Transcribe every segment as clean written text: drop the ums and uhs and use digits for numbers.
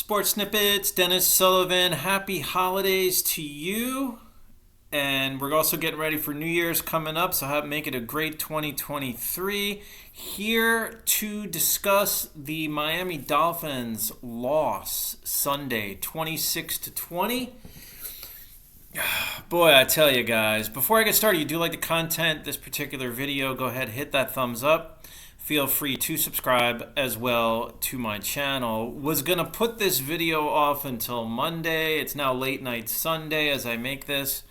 Sports Snippets, Dennis Sullivan. Happy holidays to you. And we're also getting ready for New Year's coming up, so make it a great 2023. Here to discuss the Miami Dolphins loss Sunday, 26-20. Boy, I tell you guys, before I get started, you do like the content, this particular video, go ahead, hit that thumbs up. Feel free to subscribe as well to my channel. Was going to put this video off until Monday. It's now late night Sunday as I make this.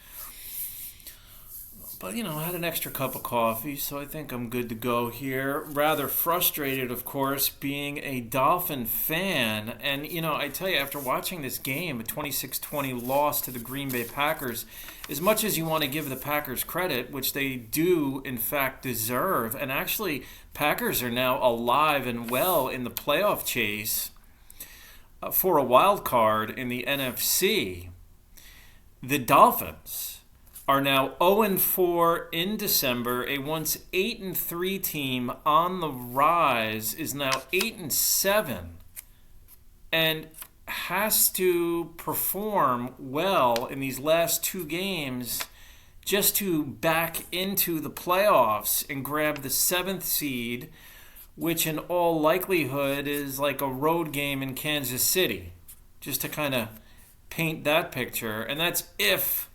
But, I had an extra cup of coffee, so I think I'm good to go here. Rather frustrated, of course, being a Dolphin fan. And, I tell you, after watching this game, a 26-20 loss to the Green Bay Packers, as much as you want to give the Packers credit, which they do, in fact, deserve, and actually, Packers are now alive and well in the playoff chase for a wild card in the NFC. The Dolphins are now 0-4 in December. A once 8-3 team on the rise is now 8-7 and has to perform well in these last two games just to back into the playoffs and grab the 7th seed, which in all likelihood is like a road game in Kansas City, just to kind of paint that picture. And that's if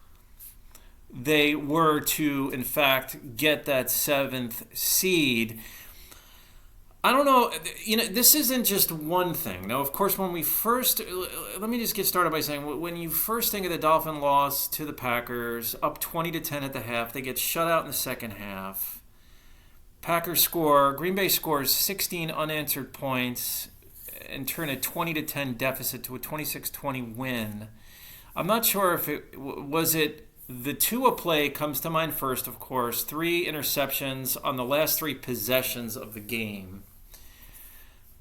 they were to, in fact, get that 7th seed. I don't know, this isn't just one thing. Now, of course, let me just get started by saying, when you first think of the Dolphin loss to the Packers, up 20-10 at the half, they get shut out in the second half. Green Bay scores 16 unanswered points and turn a 20-10 deficit to a 26-20 win. I'm not sure if the Tua play comes to mind first, of course. 3 interceptions on the last 3 possessions of the game.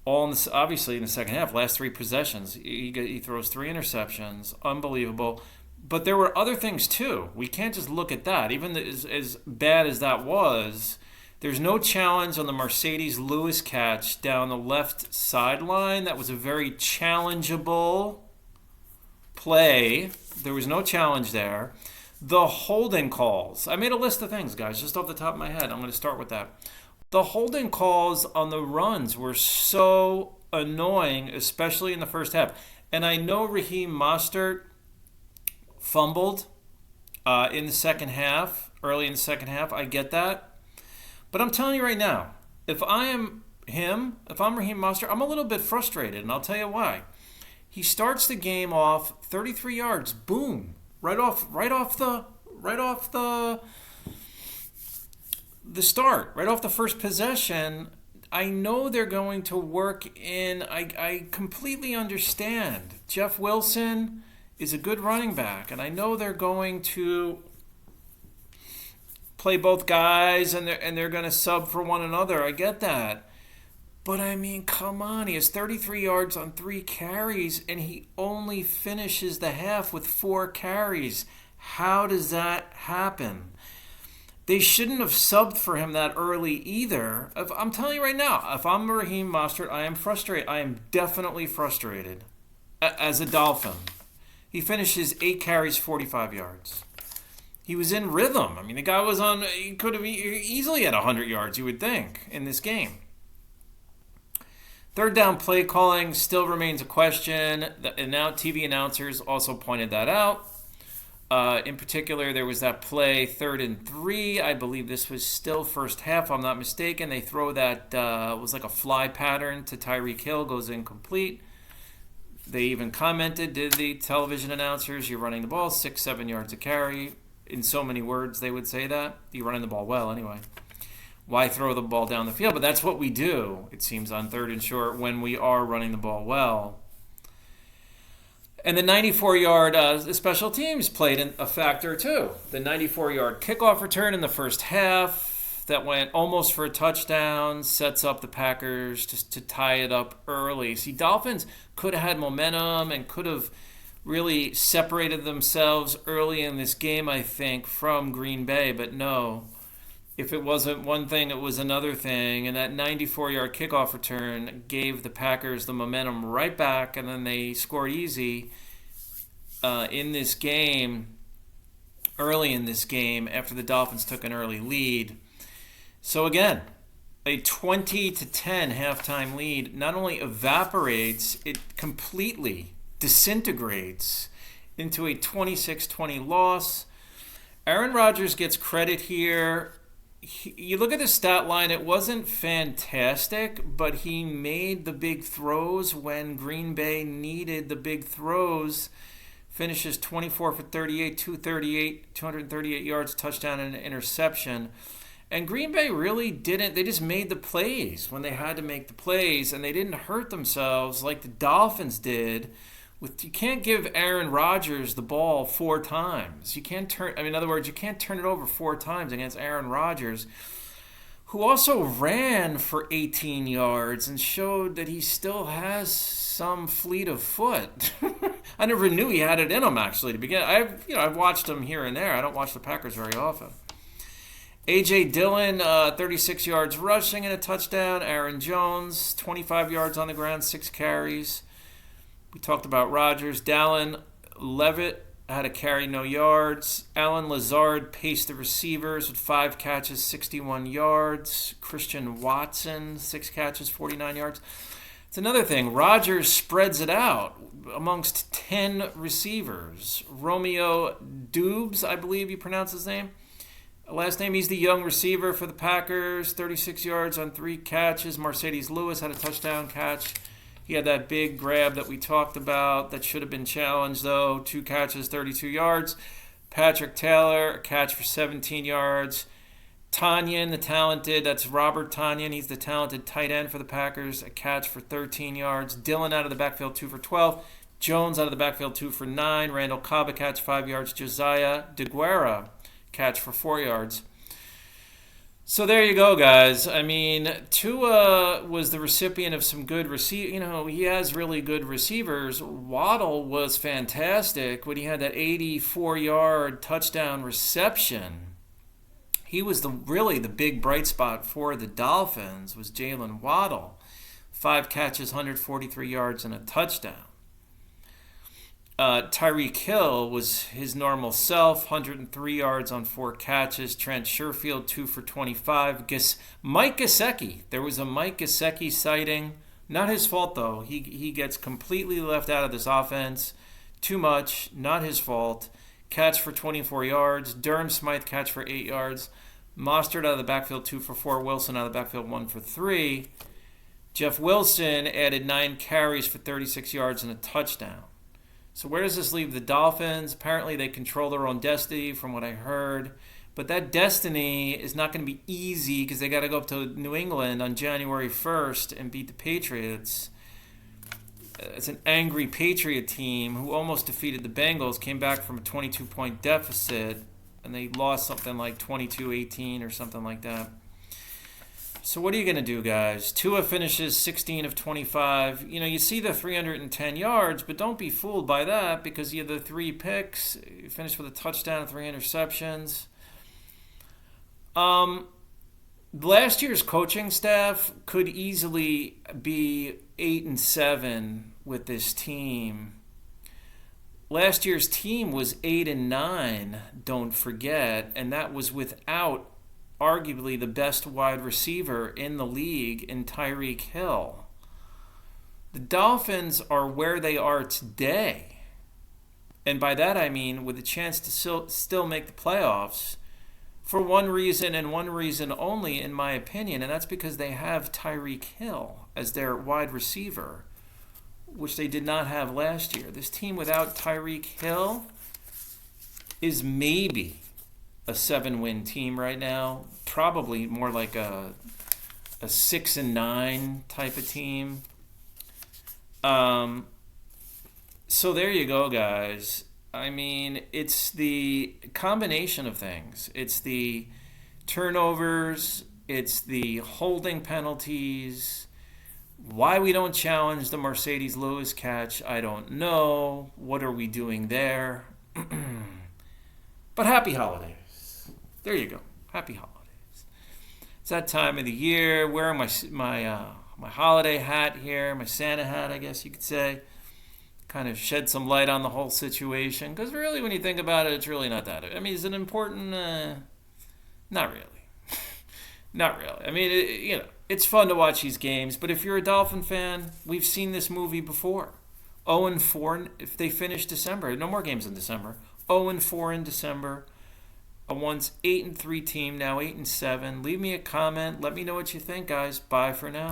Obviously in the second half, last 3 possessions. He throws 3 interceptions. Unbelievable. But there were other things too. We can't just look at that. Even as bad as that was, there's no challenge on the Mercedes Lewis catch down the left sideline. That was a very challengeable play. There was no challenge there. The holding calls. I made a list of things, guys, just off the top of my head. I'm going to start with that. The holding calls on the runs were so annoying, especially in the first half. And I know Raheem Mostert fumbled early in the second half. I get that. But I'm telling you right now, if I'm Raheem Mostert, I'm a little bit frustrated, and I'll tell you why. He starts the game off 33 yards, boom. Right off the start, right off the first possession. I know they're going to work in. I completely understand. Jeff Wilson is a good running back, and I know they're going to play both guys, and they're going to sub for one another. I get that. But, come on. He has 33 yards on 3 carries, and he only finishes the half with 4 carries. How does that happen? They shouldn't have subbed for him that early either. I'm telling you right now, if I'm Raheem Mostert, I am frustrated. I am definitely frustrated as a Dolphin. He finishes 8 carries, 45 yards. He was in rhythm. The guy he could have easily had 100 yards, you would think, in this game. Third down play calling still remains a question. And now TV announcers also pointed that out. In particular, there was that play 3rd and 3. I believe this was still first half, if I'm not mistaken. They throw that, was like a fly pattern to Tyreek Hill, goes incomplete. They even commented, did the television announcers, you're running the ball 6-7 yards a carry. In so many words, they would say that. You're running the ball well anyway. Why throw the ball down the field? But that's what we do, it seems, on 3rd and short when we are running the ball well. And the 94-yard special teams played a factor too. The 94-yard kickoff return in the first half that went almost for a touchdown sets up the Packers just to tie it up early. See, Dolphins could have had momentum and could have really separated themselves early in this game, I think, from Green Bay, but no. If it wasn't one thing, it was another thing. And that 94-yard kickoff return gave the Packers the momentum right back, and then they scored easy in this game, early in this game, after the Dolphins took an early lead. So again, a 20-10 halftime lead not only evaporates, it completely disintegrates into a 26-20 loss. Aaron Rodgers gets credit here. You look at the stat line, it wasn't fantastic, but he made the big throws when Green Bay needed the big throws. Finishes 24 for 38, 238 yards, touchdown and an interception. And Green Bay really didn't. They just made the plays when they had to make the plays, and they didn't hurt themselves like the Dolphins did. You can't give Aaron Rodgers the ball 4 times. You can't in other words, you can't turn it over 4 times against Aaron Rodgers, who also ran for 18 yards and showed that he still has some fleet of foot. I never knew he had it in him, actually, to begin. I've watched him here and there. I don't watch the Packers very often. A.J. Dillon, 36 yards rushing and a touchdown. Aaron Jones, 25 yards on the ground, 6 carries. We talked about Rodgers. Dallin Levitt had a carry, no yards. Alan Lazard paced the receivers with 5 catches, 61 yards. Christian Watson, 6 catches, 49 yards. It's another thing. Rodgers spreads it out amongst 10 receivers. Romeo Dubes, I believe you pronounce his name. Last name, he's the young receiver for the Packers. 36 yards on 3 catches. Mercedes Lewis had a touchdown catch. He had that big grab that we talked about that should have been challenged, though. 2 catches, 32 yards. Patrick Taylor, a catch for 17 yards. Tonyan, the talented, that's Robert Tonyan. He's the talented tight end for the Packers, a catch for 13 yards. Dillon out of the backfield, 2 for 12. Jones out of the backfield, 2 for 9. Randall Cobb, a catch, 5 yards. Josiah DeGuara, catch for 4 yards. So there you go, guys. I mean, Tua was the recipient of some good he has really good receivers. Waddle was fantastic when he had that 84-yard touchdown reception. He was really the big bright spot for the Dolphins, was Jalen Waddle. 5 catches, 143 yards, and a touchdown. Tyreek Hill was his normal self, 103 yards on 4 catches. Trent Sherfield, 2 for 25. Mike Gesicki, there was a Mike Gesicki sighting. Not his fault, though. He gets completely left out of this offense. Too much, not his fault. Catch for 24 yards. Durham Smythe, catch for 8 yards. Mostert out of the backfield, 2 for 4. Wilson out of the backfield, 1 for 3. Jeff Wilson added 9 carries for 36 yards and a touchdown. So where does this leave the Dolphins? Apparently they control their own destiny from what I heard. But that destiny is not going to be easy because they got to go up to New England on January 1st and beat the Patriots. It's an angry Patriot team who almost defeated the Bengals, came back from a 22-point deficit, and they lost something like 22-18 or something like that. So what are you going to do, guys? Tua finishes 16 of 25. You see the 310 yards, but don't be fooled by that because you have the 3 picks. You finished with a touchdown and 3 interceptions. Last year's coaching staff could easily be 8-7 with this team. Last year's team was 8-9, don't forget, and that was without arguably the best wide receiver in the league in Tyreek Hill. The Dolphins are where they are today. And by that I mean with a chance to still make the playoffs for one reason and one reason only, in my opinion, and that's because they have Tyreek Hill as their wide receiver, which they did not have last year. This team without Tyreek Hill is maybe a 7-win team right now, probably more like a 6-9 type of team. So there you go, guys. I mean, it's the combination of things. It's the turnovers, it's the holding penalties. Why we don't challenge the Mercedes Lewis catch, I don't know. What are we doing there? But happy holidays. There you go. Happy holidays. It's that time of the year. Wearing my holiday hat here, my Santa hat, I guess you could say. Kind of shed some light on the whole situation. Because really, when you think about it, it's really not that. I mean, is it important? Not really. Not really. I mean, it's fun to watch these games. But if you're a Dolphin fan, we've seen this movie before. 0-4 if they finish December. No more games in December. 0-4 in December. A once 8-3 team, now 8-7. Leave me a comment. Let me know what you think, guys. Bye for now.